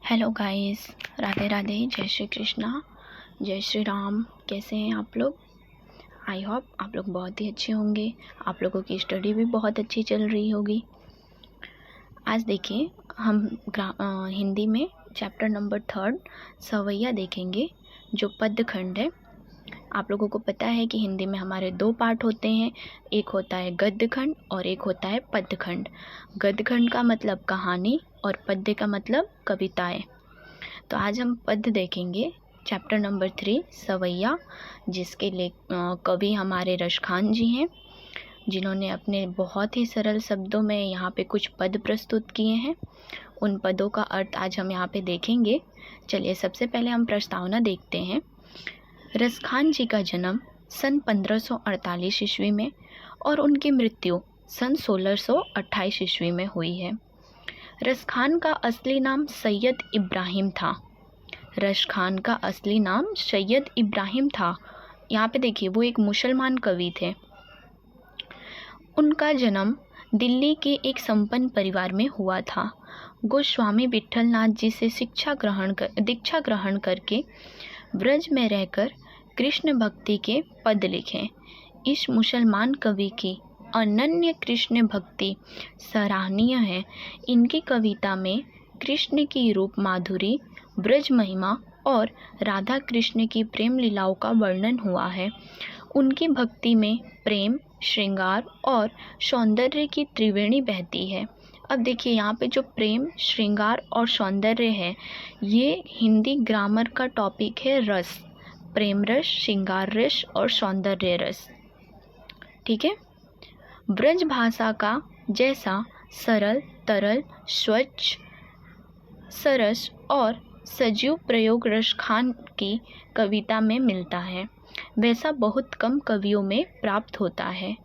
Hello guys, Radhe Radhe, जय श्री कृष्णा, जय श्री राम। कैसे हैं आप लोग? आई होप आप लोग बहुत ही अच्छे होंगे। आप लोगों की स्टडी भी बहुत अच्छी चल रही होगी। आज देखिए हम हिंदी में चैप्टर नंबर 3 सवैया देखेंगे, जो पद्य खंड है। आप लोगों को पता है कि हिंदी में हमारे 2 पार्ट होते हैं, एक होता है गद्य खंड और एक होता है पद्य खंड। गद्य खंड का मतलब कहानी और पद्य का मतलब कविताएं। तो आज हम पद्य देखेंगे चैप्टर नंबर 3 सवैया, जिसके कवि हमारे रसखान जी हैं, जिन्होंने अपने बहुत ही सरल शब्दों में यहाँ पे कुछ पद प्रस्तुत किए हैं। उन पदों का अर्थ आज हम यहाँ पे देखेंगे। चलिए सबसे पहले हम प्रस्तावना देखते हैं। रसखान जी का जन्म सन 1548 ईस्वी में और उनकी मृत्यु सन 1628 ईस्वी में हुई है। रसखान का असली नाम सैयद इब्राहिम था। रसखान का असली नाम सैयद इब्राहिम था। यहाँ पे देखिए, वो एक मुसलमान कवि थे। उनका जन्म दिल्ली के एक संपन्न परिवार में हुआ था। गोस्वामी विट्ठलनाथ जी से दीक्षा ग्रहण करके ब्रज में रहकर कृष्ण भक्ति के पद लिखे। इस मुसलमान कवि की अनन्य कृष्ण भक्ति सराहनीय है। इनकी कविता में कृष्ण की रूप माधुरी, ब्रज महिमा और राधा कृष्ण की प्रेम लीलाओं का वर्णन हुआ है। उनकी भक्ति में प्रेम, श्रृंगार और सौंदर्य की त्रिवेणी बहती है। अब देखिए, यहाँ पे जो प्रेम, श्रृंगार और सौंदर्य है, ये हिंदी ग्रामर का टॉपिक है। रस, प्रेम रस, श्रृंगार रस और सौंदर्य रस। ठीक है। ब्रज भाषा का जैसा सरल, तरल, स्वच्छ, सरस और सजीव प्रयोग रसखान की कविता में मिलता है, वैसा बहुत कम कवियों में प्राप्त होता है।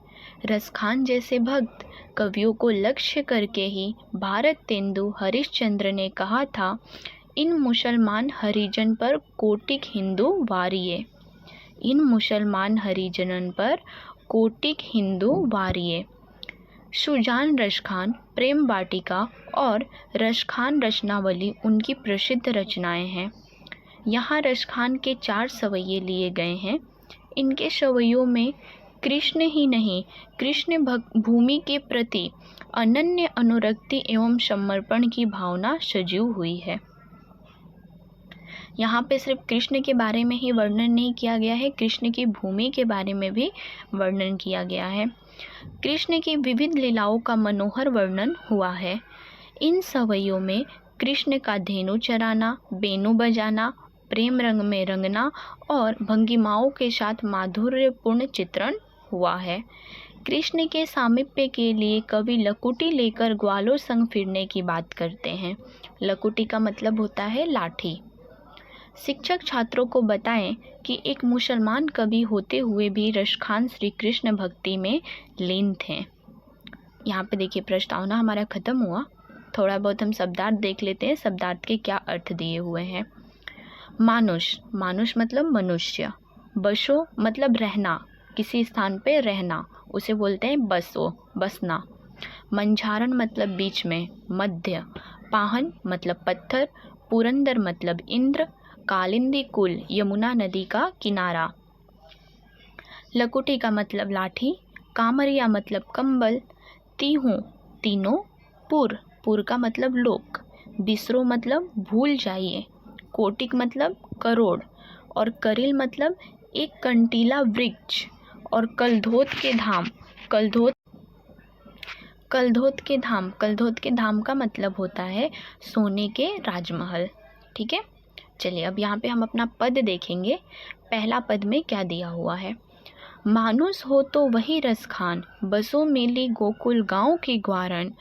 रसखान जैसे भक्त कवियों को लक्ष्य करके ही भारत तेंदु हरिश्चंद्र ने कहा था, इन मुसलमान हरिजन पर कोटिक हिंदू वारिये। इन मुसलमान हरिजनन पर कोटिक हिंदू वारिये। सुजान रसखान, प्रेम वाटिका और रसखान रचनावली उनकी प्रसिद्ध रचनाएं हैं। यहाँ रसखान के 4 सवैये लिए गए हैं। इनके सवैयों में कृष्ण ही नहीं, कृष्ण भूमि के प्रति अनन्य अनुरक्ति एवं समर्पण की भावना सजीव हुई है। यहाँ पे सिर्फ कृष्ण के बारे में ही वर्णन नहीं किया गया है, कृष्ण की भूमि के बारे में भी वर्णन किया गया है। कृष्ण की विविध लीलाओं का मनोहर वर्णन हुआ है। इन सवैयों में कृष्ण का धेनु चराना, बेनु बजाना, प्रेम रंग में रंगना और भंगिमाओं के साथ माधुर्यपूर्ण चित्रण हुआ है। कृष्ण के सामीप्य के लिए कवि लकुटी लेकर ग्वालों संग फिरने की बात करते हैं। लकुटी का मतलब होता है लाठी। शिक्षक छात्रों को बताएं कि एक मुसलमान कवि होते हुए भी रसखान श्री कृष्ण भक्ति में लीन थे। यहाँ पे देखिए, प्रस्तावना हमारा खत्म हुआ। थोड़ा बहुत हम शब्दार्थ देख लेते हैं, शब्दार्थ के क्या अर्थ दिए हुए हैं। मानुष, मानुष मतलब मनुष्य। बसो मतलब रहना, किसी स्थान पे रहना, उसे बोलते हैं बसो, बसना। मंझारण मतलब बीच में, मध्य। पाहन मतलब पत्थर। पुरंदर मतलब इंद्र। कालिंदी कुल, यमुना नदी का किनारा। लकुटी का मतलब लाठी। कामरिया मतलब कंबल। तीहू, तीनों। पुर, पुर का मतलब लोक। बिसरो मतलब भूल जाइए। कोटिक मतलब करोड़ और करिल मतलब एक कंटीला वृक्ष। और कलधोत के धाम, कलधोत के धाम का मतलब होता है सोने के राजमहल। ठीक है। चलिए अब यहाँ पे हम अपना पद देखेंगे। पहला पद में क्या दिया हुआ है। मानुस हो तो वही रसखान, बसो मेली गोकुल गाँव की ग्वारन।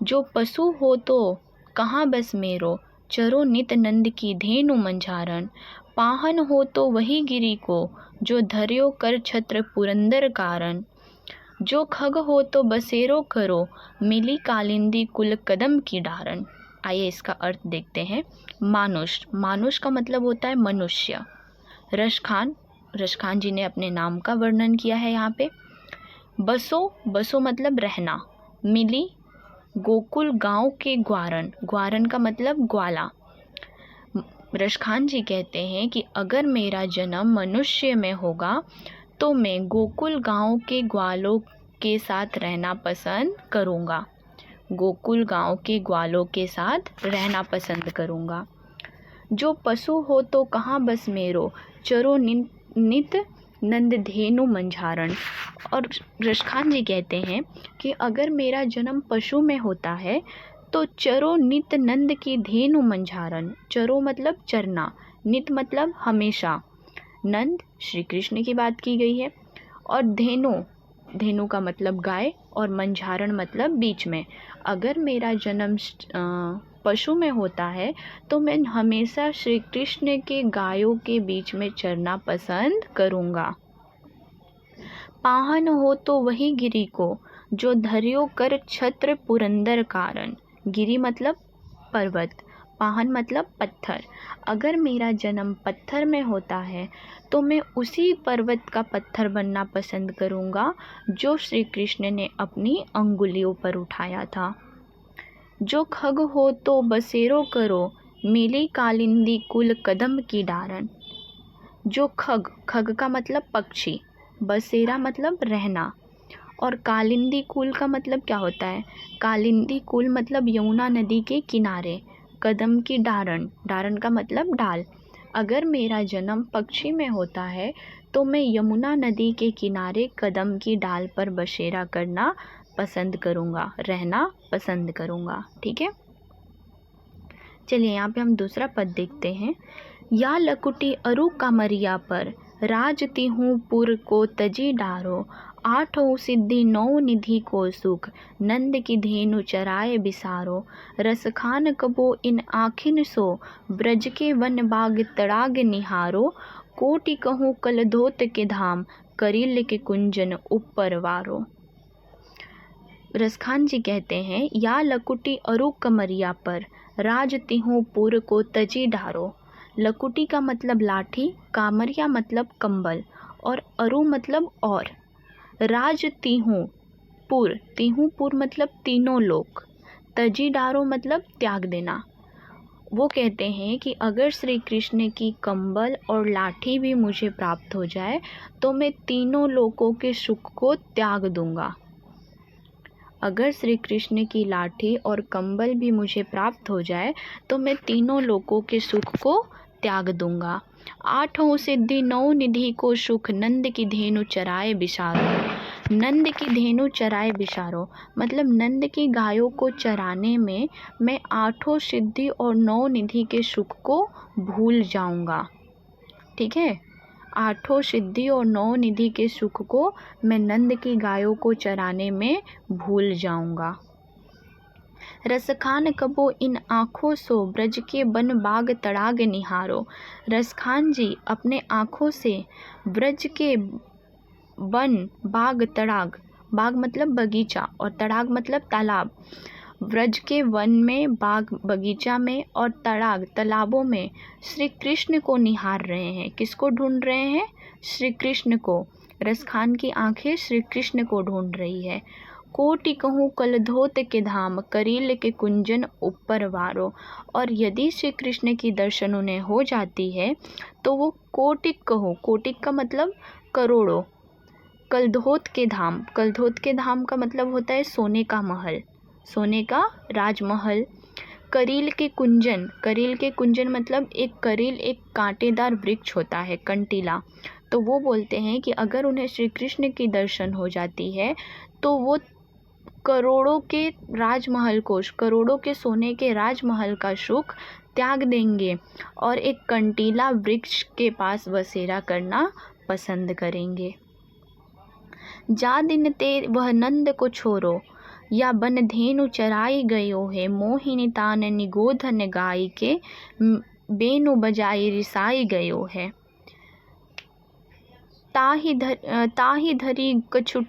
जो पशु हो तो कहाँ बस मेरो, चरो नित नंद की धेनु मंझारन। पाहन हो तो वही गिरी को, जो धर्यो कर छत्र पुरंदर कारण। जो खग हो तो बसेरो करो, मिली कालिंदी कुल कदम की डारन। आइए इसका अर्थ देखते हैं। मानुष, मानुष का मतलब होता है मनुष्य। रसखान, रसखान जी ने अपने नाम का वर्णन किया है यहाँ पे। बसो, बसो मतलब रहना। मिली, गोकुल गांव के ग्वारन, ग्वारन का मतलब ग्वाला। रसखान जी कहते हैं कि अगर मेरा जन्म मनुष्य में होगा तो मैं गोकुल गांव के ग्वालों के साथ रहना पसंद करूँगा। गोकुल गांव के ग्वालों के साथ रहना पसंद करूँगा। जो पशु हो तो कहाँ बस मेरो, चरो नित नंद धेनु मंझारण। और रसखान जी कहते हैं कि अगर मेरा जन्म पशु में होता है तो चरो नित नंद की धेनु मंझारण। चरो मतलब चरना, नित मतलब हमेशा, नंद श्री कृष्ण की बात की गई है, और धेनु का मतलब गाय, और मंझारण मतलब बीच में। अगर मेरा जन्म पशु में होता है तो मैं हमेशा श्री कृष्ण के गायों के बीच में चरना पसंद करूँगा। पाहन हो तो वही गिरी को, जो धर्यो कर छत्र पुरंदर कारण। गिरी मतलब पर्वत, पाहन मतलब पत्थर। अगर मेरा जन्म पत्थर में होता है तो मैं उसी पर्वत का पत्थर बनना पसंद करूँगा जो श्री कृष्ण ने अपनी अंगुलियों पर उठाया था। जो खग हो तो बसेरो करो, मिली कालिंदी कुल कदम की डारन। जो खग का मतलब पक्षी, बसेरा मतलब रहना, और कालिंदी कुल का मतलब क्या होता है? कालिंदी कुल मतलब यमुना नदी के किनारे, कदम की डारन का मतलब डाल। अगर मेरा जन्म पक्षी में होता है तो मैं यमुना नदी के किनारे कदम की डाल पर बसेरा करना पसंद करूँगा, रहना पसंद करूँगा। ठीक है, चलिए यहाँ पे हम दूसरा पद देखते हैं। या लकुटी अरु कामरिया पर, राजती हूँ पुर को तजी डारो। आठों सिद्धि नौ निधि को सुख, नंद की धेनु चराए बिसारो। रसखान कबो इन आखिन सो, ब्रज के वन बाग तड़ाग निहारो। कोटि कहूँ कलधोत के धाम, करिल के कुंजन ऊपर वारो। रसखान जी कहते हैं, या लकुटी अरु कमरिया पर, राजती हूँ पुर को तजी डारो। लकुटी का मतलब लाठी, कामरिया मतलब कंबल, और अरु मतलब और। राज तीहूँ पुर मतलब तीनों लोक, तजी डारो मतलब त्याग देना। वो कहते हैं कि अगर श्री कृष्ण की कंबल और लाठी भी मुझे प्राप्त हो जाए तो मैं तीनों लोकों के सुख को त्याग दूंगा। अगर श्री कृष्ण की लाठी और कंबल भी मुझे प्राप्त हो जाए तो मैं तीनों लोकों के सुख को त्याग दूंगा। आठों सिद्धि नौ निधि को सुख, नंद की धेनु चराए बिसारो। नंद की धेनु चराए बिसारो मतलब नंद की गायों को चराने में मैं आठों सिद्धि और नौ निधि के सुख को भूल जाऊंगा। ठीक है, आठों सिद्धि और नौ निधि के सुख को मैं नंद की गायों को चराने में भूल जाऊंगा। रसखान कबो इन आँखों सो, ब्रज के बन बाग तड़ाग निहारो। रसखान जी अपने आँखों से ब्रज के वन बाग तड़ाग, बाग मतलब बगीचा और तड़ाग मतलब तालाब, ब्रज के वन में, बाग बगीचा में और तड़ाग तालाबों में श्री कृष्ण को निहार रहे हैं। किसको ढूंढ रहे हैं? श्री कृष्ण को। रसखान की आंखें श्री कृष्ण को ढूंढ रही है। कोटि कहूँ कलधोत के धाम, करील के कुंजन ऊपर वारो। और यदि श्री कृष्ण की दर्शन उन्हें हो जाती है तो वो कोटिक कहूँ, कोटिक का मतलब करोड़ों, कलधोत के धाम का मतलब होता है सोने का महल, सोने का राजमहल। करील के कुंजन मतलब एक करील एक कांटेदार वृक्ष होता है, कंटीला। तो वो बोलते हैं कि अगर उन्हें श्री कृष्ण की दर्शन हो जाती है तो वो करोड़ों के राजमहल को, करोड़ों के सोने के राजमहल का सुख त्याग देंगे और एक कंटीला वृक्ष के पास बसेरा करना पसंद करेंगे। जा दिन ते वह नंद को छोरो, या बन धेनु चराई गयो है। मोहिनी तान निगोधन गाय के, बेनु बजाई रिसाई गयो है। ताही धरी कछु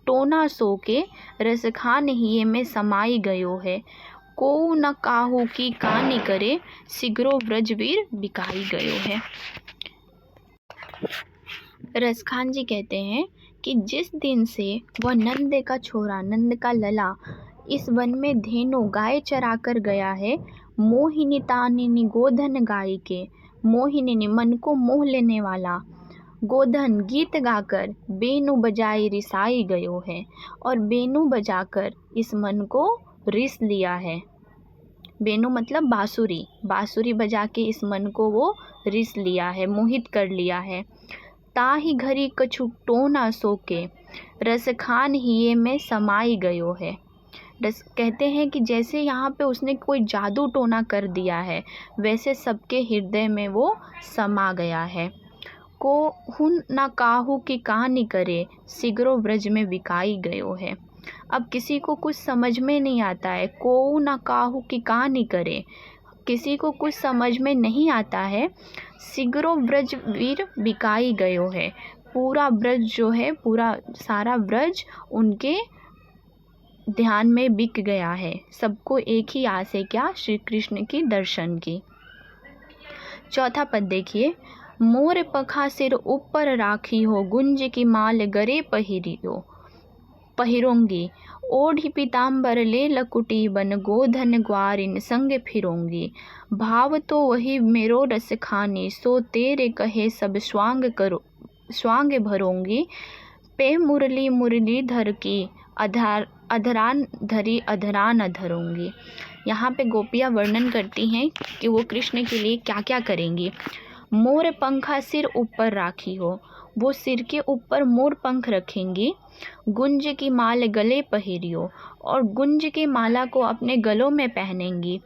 टोना सो के, रसखान हिये में समाई गयो है। को न काहू की कानी करे, सिगरो ब्रजवीर बिकाई गयो है। रसखान जी कहते हैं कि जिस दिन से वह नंद का छोरा, नंद का लला इस वन में धेनु गाय चरा कर गया है, मोहिनीतानिनी गोधन गाई के, मोहिनी मन को मोह लेने वाला, गोधन गीत गाकर, बेनु बजाई रिसाई गयो है, और बेनु बजाकर इस मन को रिस लिया है। बेनु मतलब बांसुरी, बांसुरी बजा के इस मन को वो रिस लिया है, मोहित कर लिया है। ताही घरी कछु टोना सोके, रस खान हिये में समाई गयो है। रस कहते हैं कि जैसे यहाँ पे उसने कोई जादू टोना कर दिया है, वैसे सबके हृदय में वो समा गया है। को हुन ना काहू की कहानी करे, सिगरो ब्रज में बिकाई गयो है। अब किसी को कुछ समझ में नहीं आता है, को ना काहू की कहानी करे, किसी को कुछ समझ में नहीं आता है। सिगरो ब्रज वीर बिकाई गयो है, पूरा ब्रज जो है, पूरा सारा ब्रज उनके ध्यान में बिक गया है। सबको एक ही आस है, क्या? श्री कृष्ण की दर्शन की। चौथा पद देखिए, मोर पखा सिर ऊपर राखी हो, गुंज की माल गरे पहिरोंगी, ओढ़ी पीताम्बर ले लकुटी बन, गोधन ग्वारिन संग फिरोंगी। भाव तो वही मेरो रस खानी, सो तेरे कहे सब स्वांग भरोंगी। पे मुरली मुरली धर की, अधरान धरी अधरान अधरूंगी। यहाँ पे गोपियाँ वर्णन करती हैं कि वो कृष्ण के लिए क्या क्या करेंगी। मोर पंखा सिर ऊपर राखी हो, वो सिर के ऊपर मोर पंख रखेंगी। गुंज की माल गले पहिरियो, और गुंज की माला को अपने गलों में पहनेंगी।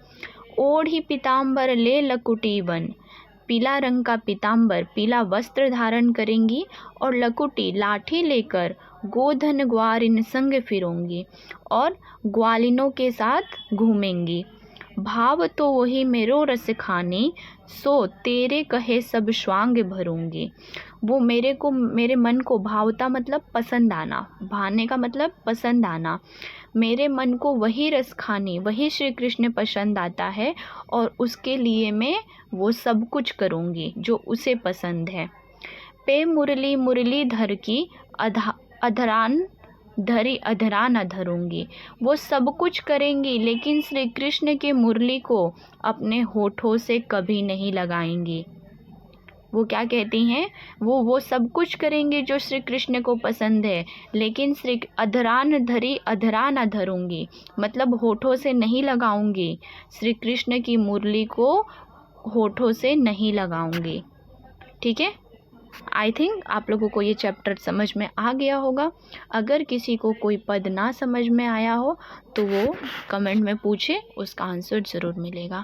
ओढ़ी पीताम्बर ले लकुटी बन, पीला रंग का पीताम्बर, पीला वस्त्र धारण करेंगी, और लकुटी लाठी लेकर गोधन ग्वारिन संग फिरोंगी, और ग्वालिनों के साथ घूमेंगी। भाव तो वही मेरो रस खानी, सो तेरे कहे सब स्वांग भरूंगी। वो मेरे मन को भावता मतलब पसंद आना, भाने का मतलब पसंद आना। मेरे मन को वही रस खानी, वही श्री कृष्ण पसंद आता है, और उसके लिए मैं वो सब कुछ करूँगी जो उसे पसंद है। पे मुरली मुरली धर की, अधरान धरी अधरान अधरूंगी। वो सब कुछ करेंगी, लेकिन श्री कृष्ण के मुरली को अपने होठों से कभी नहीं लगाएंगी। वो क्या कहती हैं? वो सब कुछ करेंगे जो श्री कृष्ण को पसंद है, लेकिन श्री अधरान धरी अधरान अधरूंगी, मतलब होठों से नहीं लगाऊंगी, श्री कृष्ण की मुरली को होठों से नहीं लगाऊंगी। ठीक है, आई थिंक आप लोगों को ये चैप्टर समझ में आ गया होगा। अगर किसी को कोई पद ना समझ में आया हो तो वो कमेंट में पूछे, उसका आंसर ज़रूर मिलेगा।